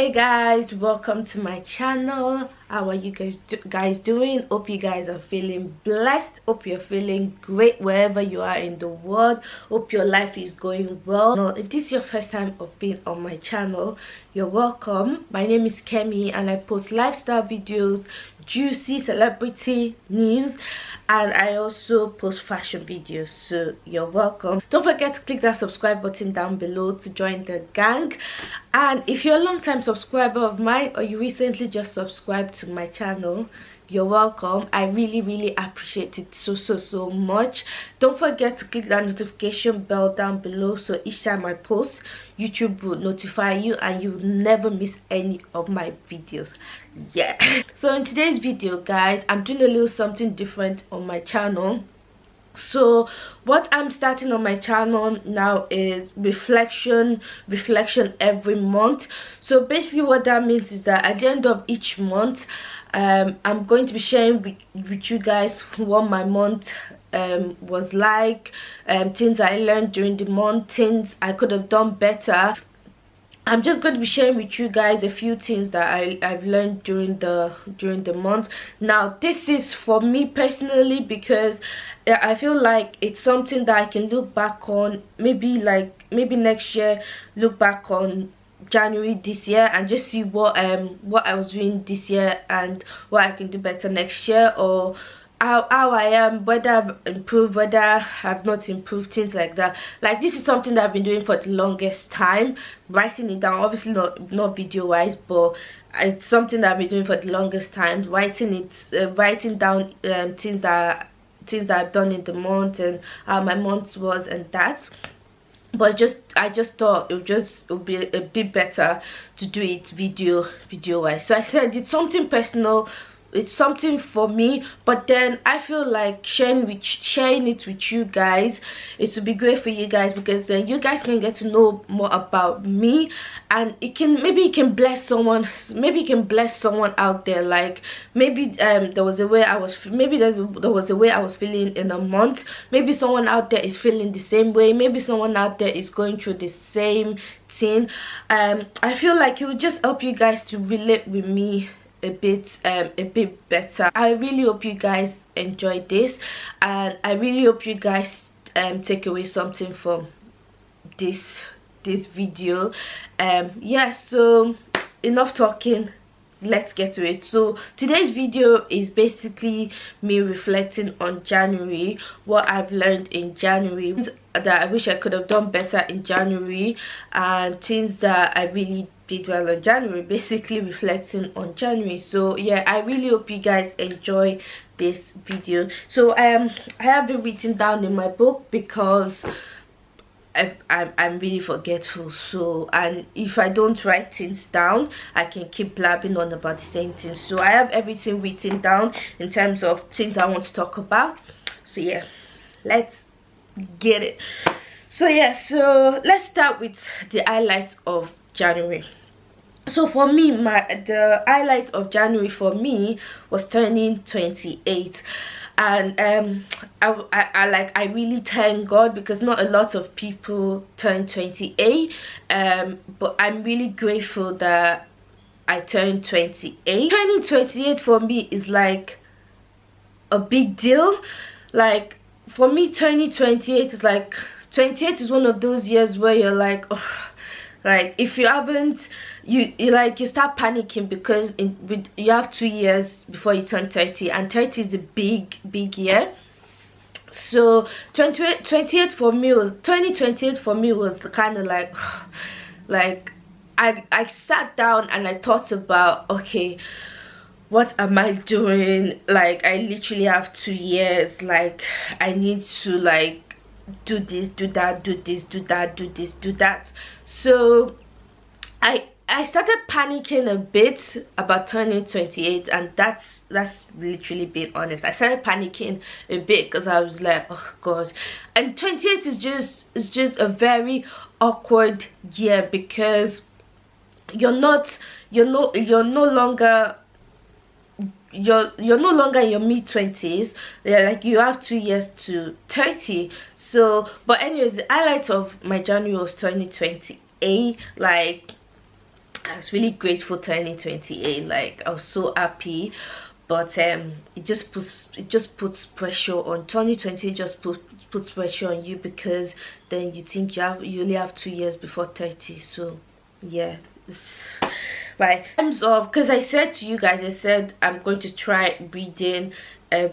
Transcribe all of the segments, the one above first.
Hey guys, welcome to my channel. How are you guys doing? Hope you guys are feeling blessed. Hope you're feeling great wherever you are in the world. Hope your life is going well. Now, if this is your first time of being on my channel, you're welcome. My name is Kemie and I post lifestyle videos, juicy celebrity news, and I also post fashion videos, so you're welcome. Don't forget to click that subscribe button down below to join the gang. And if you're a long-time subscriber of mine or you recently just subscribed to my channel, you're welcome. I really appreciate it so much. Don't forget to click that notification bell down below so each time I post, YouTube will notify you and you will never miss any of my videos. Yeah. So in today's video, guys, I'm doing a little something different on my channel. So what I'm starting on my channel now is reflection every month. So basically what that means is that at the end of each month, I'm going to be sharing with you guys what my month was like, things I learned during the month, things I could have done better. I'm just going to be sharing with you guys a few things that I've learned during the month. Now this is for me personally because I feel like it's something that I can look back on, maybe next year, look back on January this year and just see what I was doing this year and what I can do better next year, or how I am, whether I've improved, whether I've not improved, things like that. Like, this is something that I've been doing for the longest time, writing it down, obviously not video wise, but it's something that I've been doing for the longest time, writing down things that I've done in the month and how my month was and that. But I just thought it would be a bit better to do it video wise. So I said it's something personal, it's something for me, but then I feel like sharing it with you guys, it would be great for you guys, because then you guys can get to know more about me, and maybe it can bless someone, maybe it can bless someone out there. Like, maybe there was a way I was feeling in a month, maybe someone out there is feeling the same way, maybe someone out there is going through the same thing. I feel like it would just help you guys to relate with me a bit better. I really hope you guys enjoy this, and I really hope you guys take away something from this video. Yeah, so enough talking, let's get to it. So today's video is basically me reflecting on January, what I've learned in January, that I wish I could have done better in January, and things that I really did well in January, basically reflecting on January. So yeah, I really hope you guys enjoy this video. So I have it written down in my book because I'm really forgetful. So, and if I don't write things down, I can keep blabbing on about the same thing. So I have everything written down in terms of things I want to talk about. So yeah, let's get it. So yeah, so let's start with the highlights of January. So for me, the highlight of January for me was turning 28, and I really thank God, because not a lot of people turn 28, but I'm really grateful that I turned 28. Turning 28 for me is like a big deal. Like, for me, turning 28 is like, 28 is one of those years where you're like, oh, like, if you haven't, you start panicking, because you have 2 years before you turn 30, and 30 is a big year. So 28 for me was, 2028 for me was kind of like I sat down and I thought about, okay, what am I doing? Like, I literally have 2 years. Like, I need to like do this, do that, do this, do that, do this, do that. So I started panicking a bit about turning 28, and that's literally being honest. I started panicking a bit because I was like, oh god. And 28 is just a very awkward year, because you're no longer in your mid-20s. Like, you have 2 years to 30. So, but anyways, the highlight of my January was 2028. Like, I was really grateful turning 28. Like, I was so happy. But it just puts pressure on. 2020 just puts pressure on you, because then you think you only have 2 years before 30. So yeah, right. In terms of, because I said to you guys, I said I'm going to try reading a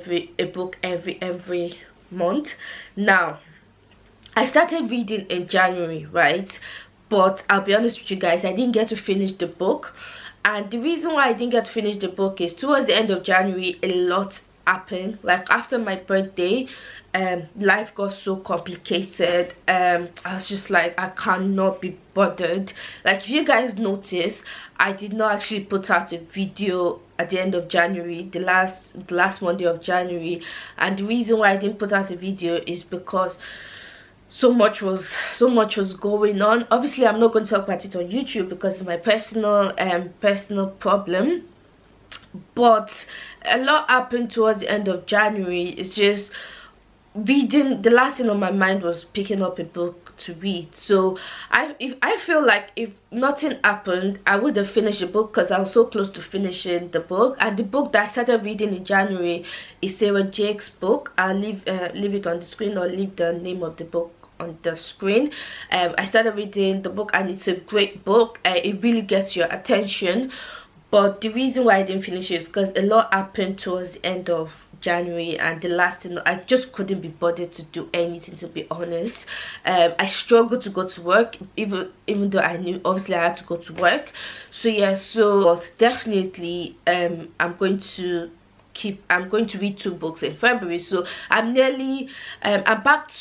book every month. Now, I started reading in January, right? But I'll be honest with you guys, I didn't get to finish the book. And the reason why I didn't get to finish the book is towards the end of January, a lot happened. Like, after my birthday, life got so complicated. I was just like, I cannot be bothered. Like, if you guys notice, I did not actually put out a video at the end of January, the last Monday of January. And the reason why I didn't put out a video is because so much was going on. Obviously, I'm not going to talk about it on YouTube because it's my personal problem, but a lot happened towards the end of January. It's just reading. The last thing on my mind was picking up a book to read. So I feel like if nothing happened, I would have finished the book, because I was so close to finishing the book. And the book that I started reading in January is Sarah Jake's book. I'll leave it on the screen, or leave the name of the book on the screen. I started reading the book, and it's a great book. It really gets your attention. But the reason why I didn't finish it is because a lot happened towards the end of January, and the last thing, I just couldn't be bothered to do anything, to be honest. I struggled to go to work, even though I knew obviously I had to go to work. So yeah, so definitely I'm going to read 2 books in February. So I'm nearly I'm back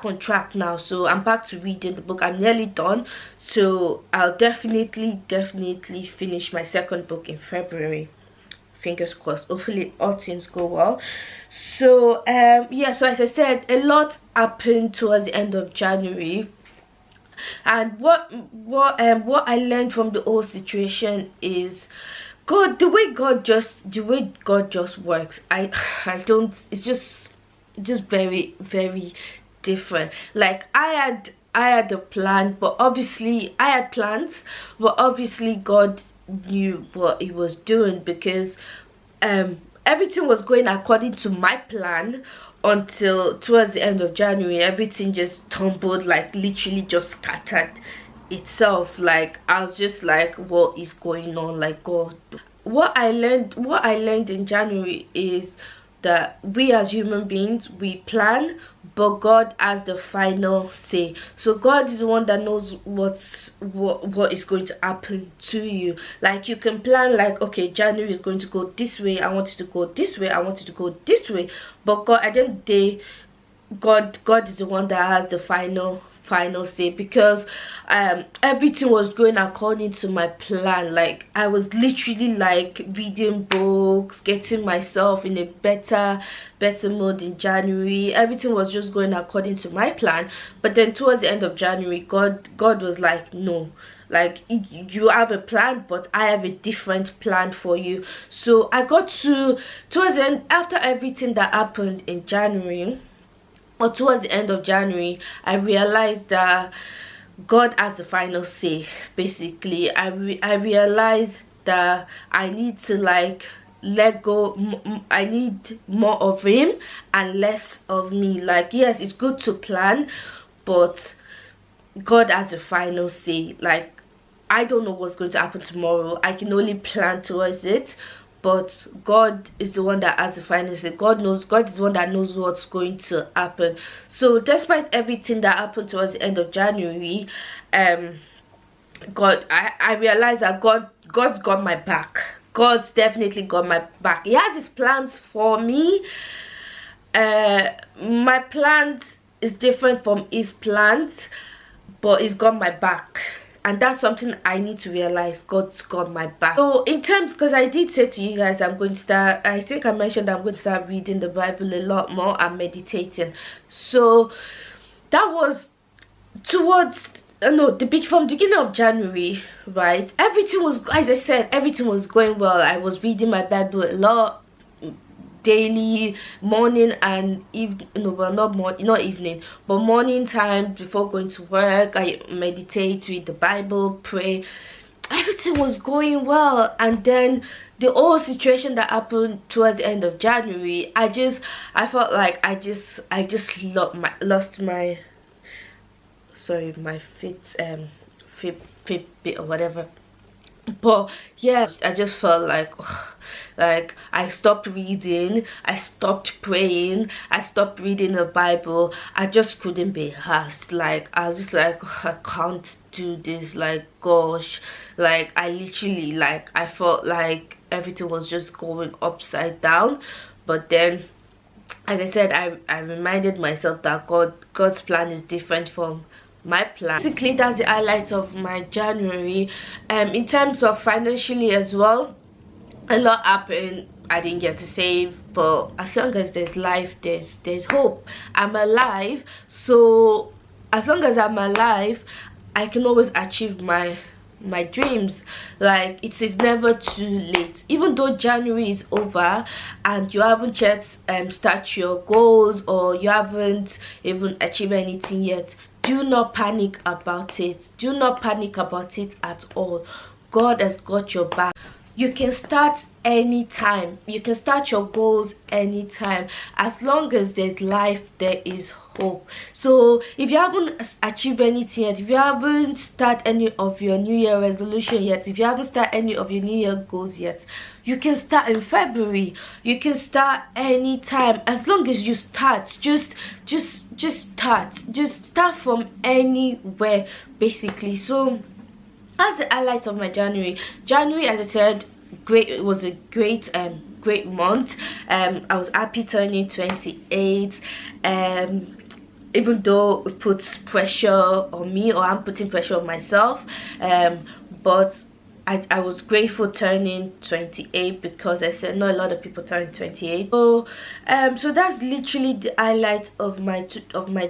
on track now. So I'm back to reading the book. I'm nearly done, so I'll definitely finish my 2nd book in February. Fingers crossed. Hopefully all things go well. So yeah, so as I said, a lot happened towards the end of January. And what I learned from the whole situation is God, the way God just works. I don't, it's just very, very different. Like, I had a plan, but obviously I had plans, but obviously God knew what he was doing, because everything was going according to my plan until towards the end of January. Everything just tumbled, like literally just scattered itself. Like, I was just like, what is going on? Like, God. What I learned in January is that we as human beings, we plan, but God has the final say. So God is the one that knows what is going to happen to you. Like, you can plan, like, okay, January is going to go this way, I want it to go this way, I want it to go this way. But God, at the end of the day, God is the one that has the final say, because everything was going according to my plan. Like, I was literally like reading books, getting myself in a better mode in January. Everything was just going according to my plan. But then towards the end of January, God was like, no, like, you have a plan, but I have a different plan for you. So I got to towards the end, after everything that happened in January, or towards the end of January, I realized that God has the final say. Basically, I realized that I need to, like, let go. I need more of him and less of me. Like, yes, it's good to plan, but God has the final say. Like, I don't know what's going to happen tomorrow. I can only plan towards it, but God is the one that has the final say. God is the one that knows what's going to happen. So despite everything that happened towards the end of January, I realized that God's got my back. God's definitely got my back. He has his plans for me. My plans is different from his plans, but he's got my back. And that's something I need to realize. God's got my back. So in terms, because I did say to you guys, I'm going to start, I think I mentioned I'm going to start reading the Bible a lot more and meditating. So that was towards, no, from the beginning of January, right? Everything was, as I said, everything was going well. I was reading my Bible a lot, daily, morning and evening. No, well, not evening, but morning time before going to work. I meditate, read the Bible, pray. everything was going well, and then the whole situation that happened towards the end of January, I felt like I just lost my, sorry, my Fitbit or whatever. But yeah, I just felt like like I stopped reading, I stopped praying, I stopped reading the Bible. I just couldn't be asked. Like I was just like, I can't do this, like gosh. Like I literally, like I felt like everything was just going upside down. But then, like I said, I reminded myself that God's plan is different from my plan. Basically, that's the highlight of my January. In terms of financially as well, a lot happened. I didn't get to save, but as long as there's life, there's hope. I'm alive, so as long as I'm alive, I can always achieve my dreams. Like it is never too late. Even though January is over and you haven't yet start your goals, or you haven't even achieved anything yet, do not panic about it. Do not panic about it at all. God has got your back. You can start anytime. You can start your goals anytime. As long as there's life, there is hope. So if you haven't achieved anything yet, if you haven't started any of your New Year resolution yet, if you haven't started any of your New Year goals yet, you can start in February. You can start anytime. As long as you start, just start from anywhere, basically. So that's the highlights of my January. January, as I said, great. It was a great month. I was happy turning 28. Even though it puts pressure on me, or I'm putting pressure on myself, but I was grateful turning 28, because I said not a lot of people turn 28. So that's literally the highlight of my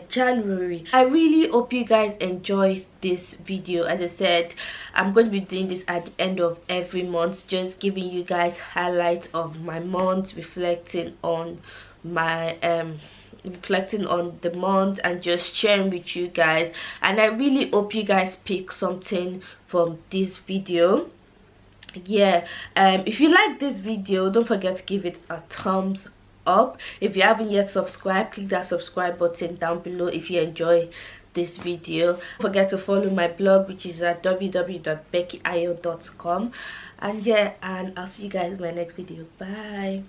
January. I really hope you guys enjoy this video. As I said, I'm going to be doing this at the end of every month, just giving you guys highlights of my month, reflecting on my reflecting on the month, and just sharing with you guys. And I really hope you guys pick something from this video. Yeah, if you like this video, don't forget to give it a thumbs up. If you haven't yet subscribed, click that subscribe button down below if you enjoy this video. Don't forget to follow my blog, which is at www.beckyayo.com. And yeah, and I'll see you guys in my next video. Bye.